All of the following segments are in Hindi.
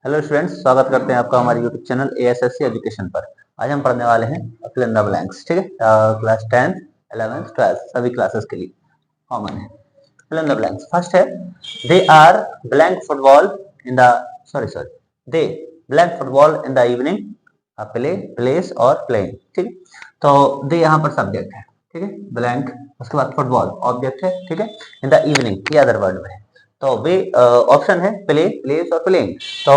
हेलो स्टूडेंट्स, स्वागत करते हैं आपका हमारे यूट्यूब चैनल एएसएससी एजुकेशन पर। आज हम पढ़ने वाले हैं फिल इन द ब्लैंक्स। ठीक है, क्लास 10th 11th 12th सभी क्लासेस के लिए कॉमन है। Fill in the blanks first है, they are blank football in the sorry they blank football in the evening, play plays और प्लेइंग। ठीक है, तो दे यहाँ पर सब्जेक्ट है। ठीक है, ब्लैंक, उसके बाद फुटबॉल ऑब्जेक्ट है। ठीक है, इन द इवनिंग ये अदर वर्ड में है। तो वे ऑप्शन है प्ले प्लेस और प्लेइंग। तो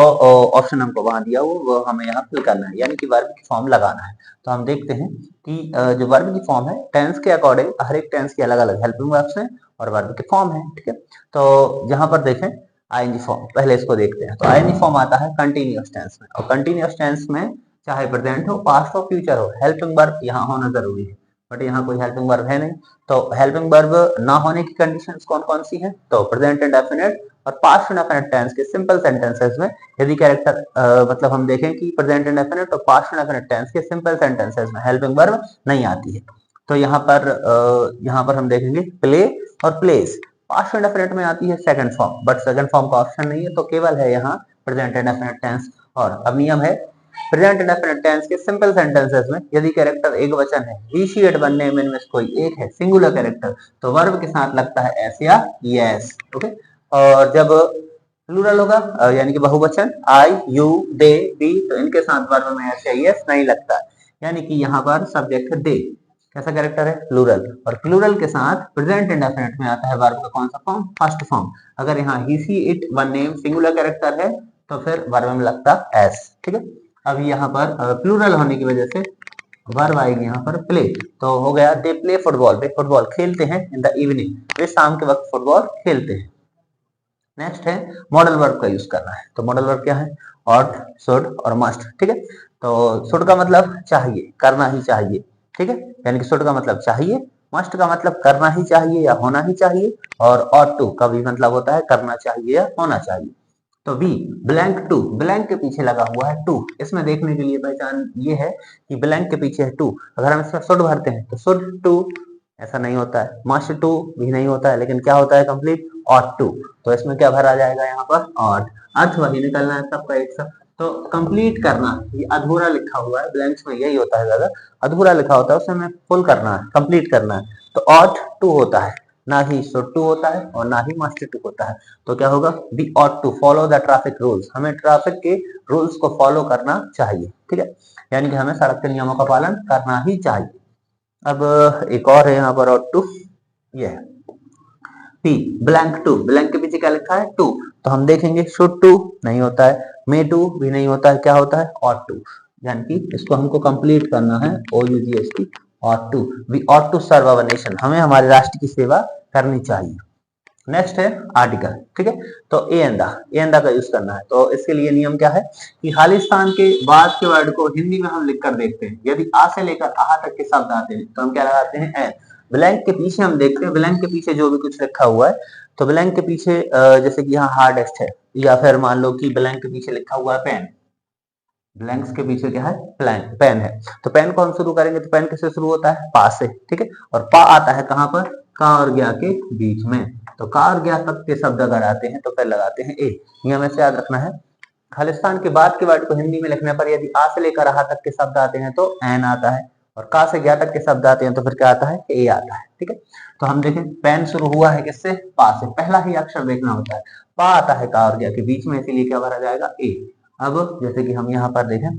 ऑप्शन हमको वहां दिया वो हमें यहाँ फिल करना है, यानी कि वर्ब की फॉर्म लगाना है। तो हम देखते हैं कि जो वर्ब की फॉर्म है टेंस के अकॉर्डिंग हर एक टेंस की अलग अलग हेल्पिंग वर्ब्स हैं और वर्ब की फॉर्म है। ठीक है, तो यहाँ पर देखें आईएनजी फॉर्म, पहले इसको देखते हैं। तो आईएनजी फॉर्म आता है कंटिन्यूअस टेंस में, और कंटिन्यूअस टेंस में चाहे प्रेजेंट हो, पास्ट हो, फ्यूचर हो, हेल्पिंग वर्ब यहाँ होना जरूरी है। बट यहाँ कोई हेल्पिंग वर्ब है नहीं, तो हेल्पिंग वर्ब ना होने की कंडीशंस कौन कौन सी हैं? तो प्रेजेंट इंडेफिनिट और पास्ट इंडेफिनिट टेंस के सिंपल सेंटेंसेस में यदि कैरेक्टर मतलब हम देखें कि प्रेजेंट इंडेफिनिट और पास्ट इंडेफिनिट टेंस के सिंपल सेंटेंसेस में हेल्पिंग वर्ब नहीं आती है, तो यहाँ पर हम देखेंगे प्ले और प्लेस। पास्ट इंडेफिनिट में आती है second form, but second form का ऑप्शन नहीं है, तो केवल है यहाँ प्रेजेंट इंडेफिनिट टेंस। और अब नियम है प्रेजेंट इंडेफिनिट टेंस के सिंपल सेंटेंसेस में यदि कैरेक्टर एक वचन है, ही शी इट बनने में इनमें से कोई एक है सिंगुलर कैरेक्टर, तो वर्ब के साथ लगता है एस या यस। ओके, और जब प्लूरल होगा यानी कि बहुवचन आई यू दे वी, तो इनके साथ वर्ब में एस या यस नहीं लगता है, यानी कि यहाँ पर सब्जेक्ट है दे। कैसा कैरेक्टर है? प्लूरल, और प्लूरल के साथ प्रेजेंट इंडेफिनिट में आता है वर्ब का कौन सा फॉर्म? First form. अगर यहाँ he she it one name singular character है तो फिर वर्ब में लगता एस। ठीक है, अब यहाँ पर प्लूरल होने की वजह से वर्ब आएगी यहाँ पर प्ले, तो हो गया they play football, way football खेलते हैं इन द इवनिंग, वे शाम के वक्त फुटबॉल खेलते हैं। नेक्स्ट है मॉडल वर्ब का यूज करना है। तो मॉडल वर्ब क्या है? ऑट, शुड और मस्ट। ठीक है, तो शुड का मतलब चाहिए, करना ही चाहिए। ठीक है, यानी कि शुड का मतलब चाहिए, मस्ट का मतलब करना ही चाहिए या होना ही चाहिए, और ऑट टू का भी मतलब होता है करना चाहिए या होना चाहिए। तो बी ब्लैंक टू, ब्लैंक के पीछे लगा हुआ है टू। इसमें देखने के लिए पहचान ये है कि ब्लैंक के पीछे है टू। अगर हम इसमें शुड भरते हैं तो शुड टू ऐसा नहीं होता है, मस्ट टू भी नहीं होता है, लेकिन क्या होता है कंप्लीट? Ought to. तो इसमें क्या भरा जाएगा यहाँ पर? ऑट। अर्थ वही निकलना है सबका एक सा। तो कंप्लीट करना, ये अधूरा लिखा हुआ है, ब्लैंक्स में यही होता है, ज्यादा अधूरा लिखा होता है उसे हमें फुल करना है, कंप्लीट करना है। तो ऑट टू होता है, ना ही शुड टू होता है और ना ही मस्ट टू होता है। तो क्या होगा? We ought to follow the traffic rules, हमें ट्रैफिक के रूल्स को फॉलो करना चाहिए। ठीक है, यानी कि हमें सड़क के नियमों का पालन करना ही चाहिए। अब एक और है यहाँ पर ऑट टू, ये है टी ब्लैंक टू। ब्लैंक के पीछे क्या लिखा है? टू। तो हम देखेंगे शुड टू नहीं होता है, मे टू भी नहीं होता है, क्या होता है? Ought to. यानी कि इसको हमको कंप्लीट करना है, O U G H T, ought to. We ought to serve our nation, हमें हमारे राष्ट्र की सेवा करनी चाहिए। नेक्स्ट है आर्टिकल। ठीक है, तो ए एंदा का यूज करना है। तो इसके लिए नियम क्या है कि खालिस्तान के बाद के वर्ड को हिंदी में हम लिखकर देखते हैं, यदि आ से लेकर आ तक के शब्द आते हैं तो हम क्या लगाते हैं? ए। ब्लैंक के पीछे हम देखते हैं, ब्लैंक के पीछे जो भी कुछ लिखा हुआ है, तो ब्लैंक के पीछे जैसे कि यहाँ हार्डेस्ट है, या फिर मान लो कि ब्लैंक के पीछे लिखा हुआ है पेन। ब्लैंक्स के पीछे क्या है? प्लान, पेन है। तो पेन को हम शुरू करेंगे तो पेन किससे शुरू होता है? पा से। ठीक है, और पा आता है कहां पर? का और ज्ञा के बीच में। तो का और ज्ञा तक के शब्द अगर आते हैं तो फिर लगाते हैं ए। नियम ऐसे याद रखना है, खालिस्तान के बाद के वर्ड को हिंदी में लिखने पर यदि आ से लेकर आ तक के शब्द आते हैं तो एन आता है, और का से ज्ञा तक के शब्द आते हैं तो फिर क्या आता है? ए आता है। ठीक है, तो हम देखें पेन शुरू हुआ है किससे? पा से, पहला ही अक्षर देखना होता है। पा आता है का और ज्ञा के बीच में, इसीलिए क्या भरा जाएगा? ए। अब जैसे कि हम यहाँ पर देखें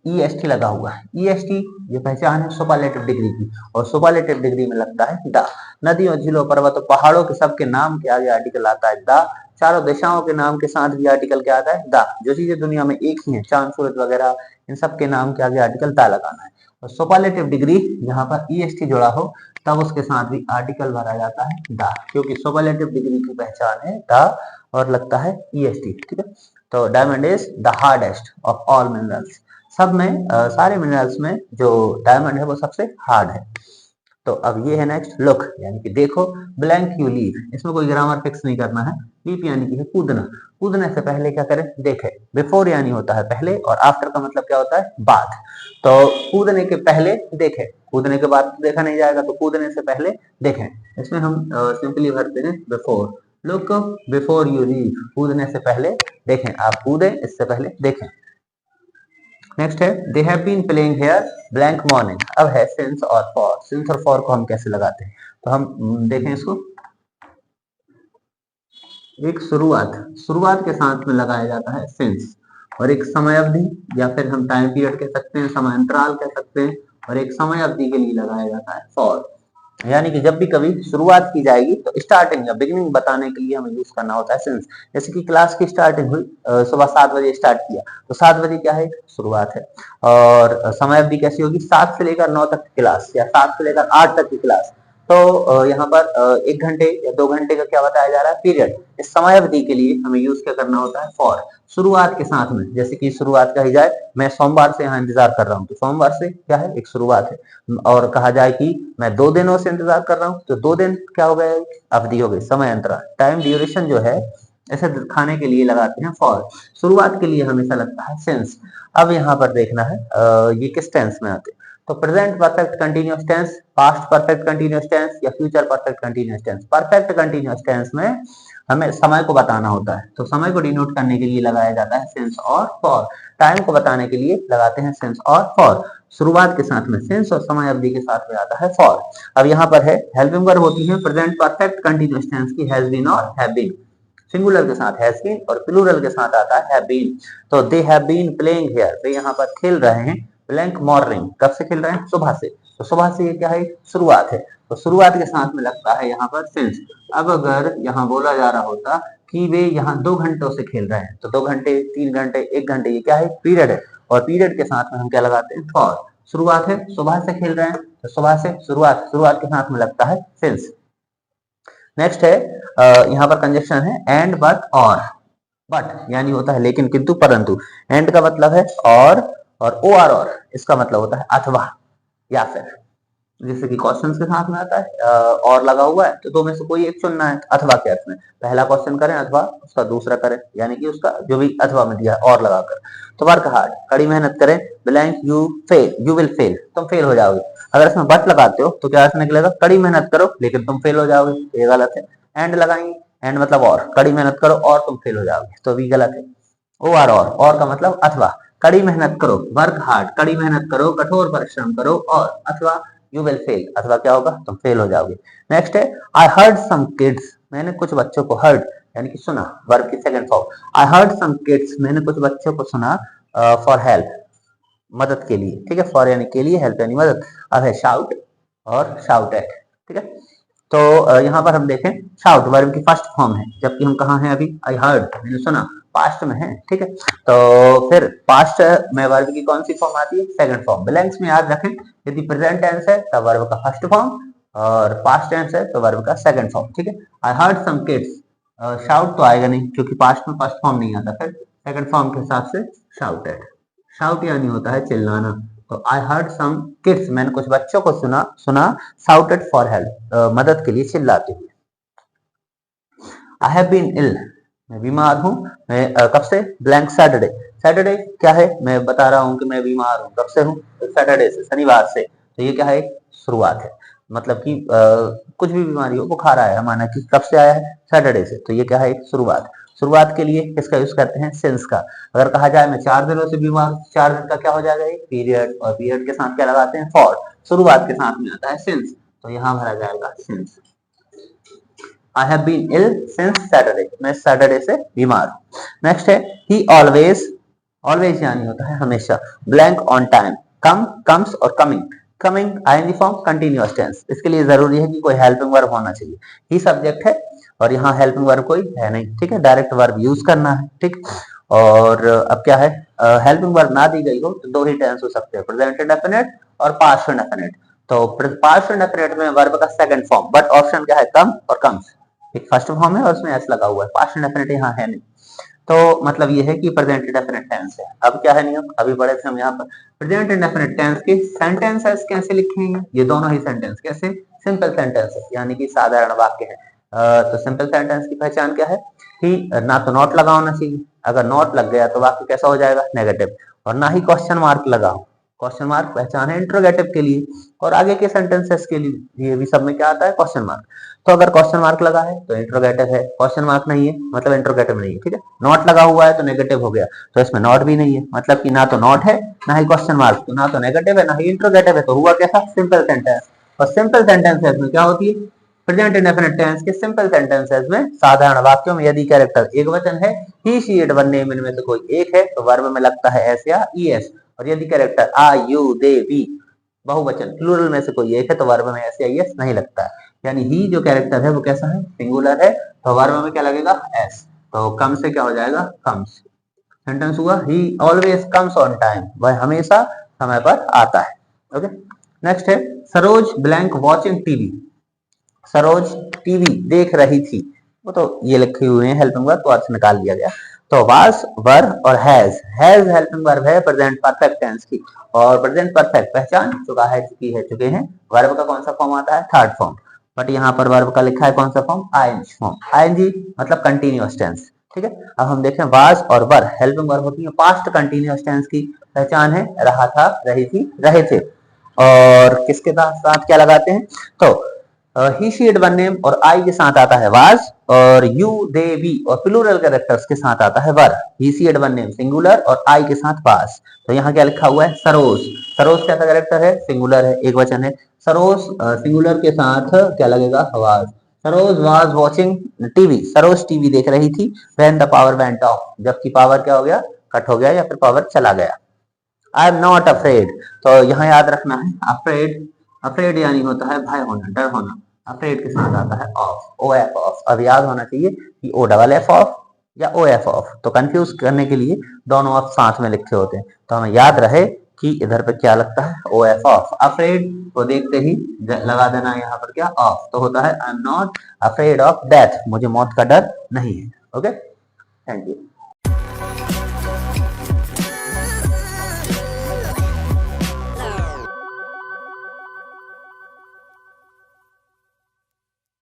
ई एस टी लगा हुआ है, ई एस टी ये पहचान है सुपरलेटिव डिग्री की, और सुपरलेटिव डिग्री में लगता है द। नदियों, झीलों, पर्वतों, पहाड़ों के सबके नाम के आगे आर्टिकल आता है द। चारों दिशाओं के नाम के साथ भी आर्टिकल क्या आता है? द। जो चीजें दुनिया में एक ही है, चांद सूरज वगैरह, इन सब के नाम के आगे आर्टिकल द लगाना है। और सुपरलेटिव डिग्री जहां पर ई एस टी जुड़ा हो तब उसके साथ भी आर्टिकल भरा जाता है द, क्योंकि सुपरलेटिव डिग्री की पहचान है द और लगता है ई एस टी। ठीक है, तो diamond is the hardest of all minerals. सब में सारे मिनरल्स में जो डायमंड है वो सबसे हार्ड है। तो अब ये है नेक्स्ट लुक, यानी कि देखो। ब्लैंक यू लीव, इसमें कोई ग्रामर फिक्स नहीं करना है। लीप यानी कि है कूदना, कूदने से पहले क्या करें? देखे। बिफोर यानी होता है पहले, और आफ्टर का मतलब क्या होता है? बाद। तो कूदने के पहले देखे, कूदने के बाद तो देखा नहीं जाएगा, तो कूदने से पहले देखें। इसमें हम सिंपली भरते हैं before, look before you leave, कूदने से पहले देखें, आप कूदें इससे पहले देखें। नेक्स्ट है they have been playing here blank morning. अब है सिंस और फॉर। सिंस और फॉर को हम कैसे लगाते हैं, तो हम देखें इसको, एक शुरुआत के साथ में लगाया जाता है सिंस, और एक समय अवधि या फिर हम टाइम पीरियड कह सकते हैं, समय अंतराल कह सकते हैं, और एक समय अवधि के लिए लगाया जाता है फॉर। यानी कि जब भी कभी शुरुआत की जाएगी तो स्टार्टिंग या बिगिनिंग बताने के लिए हमें यूज करना होता है सिंस। जैसे कि क्लास की स्टार्टिंग हुई, सुबह 7 बजे स्टार्ट किया, तो 7 बजे क्या है, शुरुआत है। और समय अवधि कैसी होगी, 7 से लेकर 9 तक की क्लास या 7 से लेकर 8 तक की क्लास। तो यहाँ पर 1 घंटे या 2 घंटे का क्या बताया जा रहा है, पीरियड। इस समय अवधि के लिए हमें यूज क्या करना होता है, फॉर। शुरुआत के साथ में, जैसे कि शुरुआत कही जाए, मैं सोमवार से यहाँ इंतजार कर रहा हूँ, तो सोमवार से क्या है, एक शुरुआत है। और कहा जाए कि मैं 2 दिनों से इंतजार कर रहा हूँ, तो 2 दिन क्या हो गया, अवधि हो गई, समय अंतराल, टाइम ड्यूरेशन जो है, ऐसे दिखाने के लिए लगाते हैं फॉर। शुरुआत के लिए हमेशा लगता है सिंस। अब यहाँ पर देखना है ये किस टेंस में आते हैं, तो present perfect continuous tense, past perfect continuous tense या future perfect continuous tense. Perfect continuous tense में हमें समय को बताना होता है, तो समय को डिनोट करने के लिए लगाया जाता है सिंस और फॉर। टाइम को बताने के लिए लगाते हैं सिंस और फॉर। शुरुआत के साथ में सिंस और समय अवधि के साथ में आता है फॉर। अब यहाँ पर है हेल्पिंग वर्ब होती है प्रेजेंट परफेक्ट कंटीन्यूअस टेंस की, हैज बीन और हैव बीन। सिंगुलर के साथ हैज बीन और प्लूरल के साथ आता है हैव बीन। तो they have been playing here, वे यहाँ पर खेल रहे हैं ब्लैंक मॉर्निंग, कब से खेल रहे हैं, सुबह से। तो सुबह से ये क्या है, शुरुआत है, तो शुरुआत के साथ में लगता है यहाँ पर सिंस। अब अगर यहाँ बोला जा रहा होता कि वे यहाँ 2 घंटों से खेल रहे हैं, तो 2 घंटे, 3 घंटे, 1 घंटे, ये क्या है, पीरियड है, और पीरियड के साथ में हम क्या लगाते हैं, फॉर। शुरुआत है, सुबह से खेल रहे हैं, तो सुबह से शुरुआत के साथ में लगता है सिंस। नेक्स्ट है यहाँ पर कंजक्शन है एंड, बट, और। बट यानी होता है लेकिन, किंतु, परंतु। एंड का मतलब है और ओ आर, और इसका मतलब होता है अथवा या फिर। जैसे कि क्वेश्चंस के साथ में आता है और लगा हुआ है, तो दो में से कोई एक चुनना है अथवा के अर्थ में। पहला क्वेश्चन करें अथवा उसका दूसरा करें, यानी कि उसका जो भी अथवा में दिया और लगाकर। तो वर्क हार्ड, कड़ी मेहनत करें, ब्लैंक यू विल फेल, तुम फेल हो जाओगे। अगर इसमें बट लगाते हो तो क्या अर्थ निकलेगा, कड़ी मेहनत करो लेकिन तुम फेल हो जाओगे, ये गलत है। एंड लगाएंगे, एंड मतलब और, कड़ी मेहनत करो और तुम फेल हो जाओगे, तो भी गलत है। ओ आर, और का मतलब अथवा। कड़ी मेहनत करो, वर्क हार्ड, कड़ी मेहनत करो, कठोर परिश्रम करो, और अथवा यू विल फेल, अथवा क्या होगा, तुम फेल हो जाओगे। नेक्स्ट है आई हर्ड सम किड्स, मैंने कुछ बच्चों को, हर्ड यानी कि सुना, वर्ब की second form. I heard some kids, मैंने कुछ बच्चों को सुना, फॉर हेल्प, मदद के लिए, ठीक है। फॉर यानी के लिए, हेल्प यानी मदद। अब है शाउट और शाउट एट, ठीक है। तो यहाँ पर हम देखें, शाउट वर्ब की फर्स्ट फॉर्म है, जबकि हम कहाँ हैं अभी, आई हर्ड, मैंने सुना, पास्ट में है, ठीक है। तो फिर पास्ट में वर्ब की कौन सी फॉर्म आती है, सेकंड फॉर्म। ब्लैंक्स में याद रखें, यदि प्रेजेंट टेंस है तो वर्ब का फर्स्ट फॉर्म, और पास्ट टेंस है तो वर्ब का सेकंड फॉर्म, ठीक है। I heard some kids, shout तो आएगा नहीं क्योंकि पास्ट में फर्स्ट फॉर्म नहीं आता, फिर सेकंड फॉर्म के हिसाब से शाउटेड। शाउट यानी होता है चिल्लाना। तो आई हर्ड सम किड्स, मैंने कुछ बच्चों को सुना शाउटेड फॉर हेल्प, मदद के लिए चिल्लाते हुए। आई हैव बीन इल, मैं बीमार हूँ, मैं कब से, ब्लैंक सैटरडे। सैटरडे क्या है, मैं बता रहा हूँ कि मैं बीमार हूँ, कब से हूँ, तो सैटरडे से, शनिवार से। तो ये क्या है, शुरुआत है, मतलब कि कुछ भी बीमारी हो, बुखार आया, माना कि कब से आया है, सैटरडे से, तो ये क्या है, शुरुआत। शुरुआत के लिए किसका यूज करते हैं, सिंस का। अगर कहा जाए मैं 4 दिनों से बीमार, 4 दिन का क्या हो जाएगा, पीरियड, और पीरियड के साथ क्या लगाते हैं, फॉर। शुरुआत के साथ में आता है सिंस, तो यहाँ भरा जाएगा since. I have been ill since Saturday, मैं सैटरडे से बीमार हूँ। नेक्स्ट है ही ऑलवेज, ऑलवेज यानी होता है हमेशा, blank on time, come, comes और coming. Coming ING form continuous tense, इसके लिए जरूरी है कि कोई हेल्पिंग वर्ब होना चाहिए। ही सब्जेक्ट है और यहाँ हेल्पिंग वर्ब कोई है नहीं, ठीक है, डायरेक्ट वर्ब यूज करना है, ठीक। और अब क्या है, हेल्पिंग वर्ब ना दी गई हो तो दो ही टेंस हो सकते हैं, प्रेजेंट इंडेफिनिट और पास्ट इंडेफिनिट। तो पास्ट इंडेफिनिट में वर्ब का सेकंड फॉर्म, बट ऑप्शन क्या है, कम और कम्स, एक फर्स्ट फॉर्म है और उसमें एस लगा हुआ है, पास्ट इंडेफिनिट यहाँ है नहीं। तो मतलब ये है कि प्रेजेंट इंडेफिनिट टेंस है। अब क्या है नियम, अभी पढ़े थे हम यहाँ पर, प्रेजेंट इंडेफिनिट टेंस के सेंटेंसेस कैसे लिखेंगे, ये दोनों ही सेंटेंस कैसे, सिंपल सेंटेंस यानी कि साधारण वाक्य है। तो सिंपल सेंटेंस की पहचान क्या है कि ना तो नॉट लगा होना चाहिए, अगर नॉट लग गया तो वाक्य कैसा हो जाएगा, नेगेटिव, और ना ही क्वेश्चन मार्क लगाओ, क्वेश्चन मार्क पहचान है इंट्रोगेटिव के लिए, और आगे के सेंटेंसेस के लिए भी सब में क्या आता है, क्वेश्चन मार्क। तो अगर क्वेश्चन मार्क लगा है तो इंट्रोगेटिव है, क्वेश्चन मार्क नहीं है मतलब इंट्रोगेटिव नहीं है, ठीक है। नॉट लगा हुआ है तो नेगेटिव हो गया, तो इसमें नॉट भी नहीं है, मतलब कि ना तो नॉट है ना ही क्वेश्चन मार्क, तो ना तो नेगेटिव है ना ही इंट्रोगेटिव है, तो हुआ कैसा, सिंपल सेंटेंस। और सिंपल सेंटेंसेस में क्या होती है, प्रेजेंट इंडेफिनिट टेंस के सिंपल सेंटेंसेस में साधारण वाक्यों में यदि कैरेक्टर एक वचन है, ही शी इट वन नेम इनमें से कोई एक है, तो वर्ब में लगता है एस या ईएस। और यदि कैरेक्टर आ यू दे वी बहुवचन प्लूरल में से कोई एक है, तो वर्ब में एस या ईएस नहीं लगता है। यानी ही जो कैरेक्टर है वो कैसा है, सिंगुलर है, तो वर्ब में क्या लगेगा, एस। तो कम से क्या हो जाएगा, कम्स। सेंटेंस हुआ ही ऑलवेज कम्स ऑन टाइम, वह हमेशा समय पर आता है। ओके, नेक्स्ट है Saroj blank watching TV. Saroj TV देख रही थी, वो तो ये लिखे हुए हैं हेल्पिंग वर्ब, तो अर्थ निकाल लिया गया। तो वाज वर्ब और हैज हेल्पिंग वर्ब है प्रेजेंट परफेक्ट टेंस की, और प्रेजेंट परफेक्ट पहचान चुका है, चुकी है, चुके हैं। वर्ब का कौन सा फॉर्म आता है, थर्ड फॉर्म, बट यहाँ पर वर्ब का लिखा है कौन सा फॉर्म, आईएनजी फॉर्म। आईएनजी मतलब कंटिन्यूअस टेंस, ठीक है। अब हम देखें वाज और वर हेल्पिंग वर्ब होती है पास्ट कंटिन्यूअस टेंस की, पहचान है रहा था, रही थी, रहे थे। और किसके साथ क्या लगाते हैं, तो he she it one name और आई के साथ आता है वाज, और यू दे वी और प्लूरल कैरेक्टर्स के साथ आता है were. He she it one name singular और आई के साथ वाज। तो यहाँ क्या लिखा हुआ है, सरोज। सरोज कैसा कैरेक्टर है, सिंगुलर है, एक वचन है। सरोज सिंगुलर के साथ क्या लगेगा, was. Saroj was watching TV, Saroj TV देख रही थी when the power went of, जबकि पावर क्या हो गया, कट हो गया या फिर पावर चला गया। आई एम नॉट अफ्रेड, तो यहाँ याद रखना है अफ्रेड, अफ्रेड यानी होता है भय होना, डर होना। अफ्रेड के साथ आता है ऑफ, ओ एफ ऑफ। अब याद होना चाहिए कि ओ डबल एफ ऑफ या ओ एफ ऑफ, तो कंफ्यूज करने के लिए दोनों ऑफ साथ में लिखे होते हैं, तो हमें याद रहे कि इधर पे क्या लगता है, ओ एफ ऑफ। अफ्रेड को देखते ही लगा देना यहाँ पर क्या, ऑफ, तो होता है I am not afraid of death, मुझे मौत का डर नहीं है। Okay, thank you.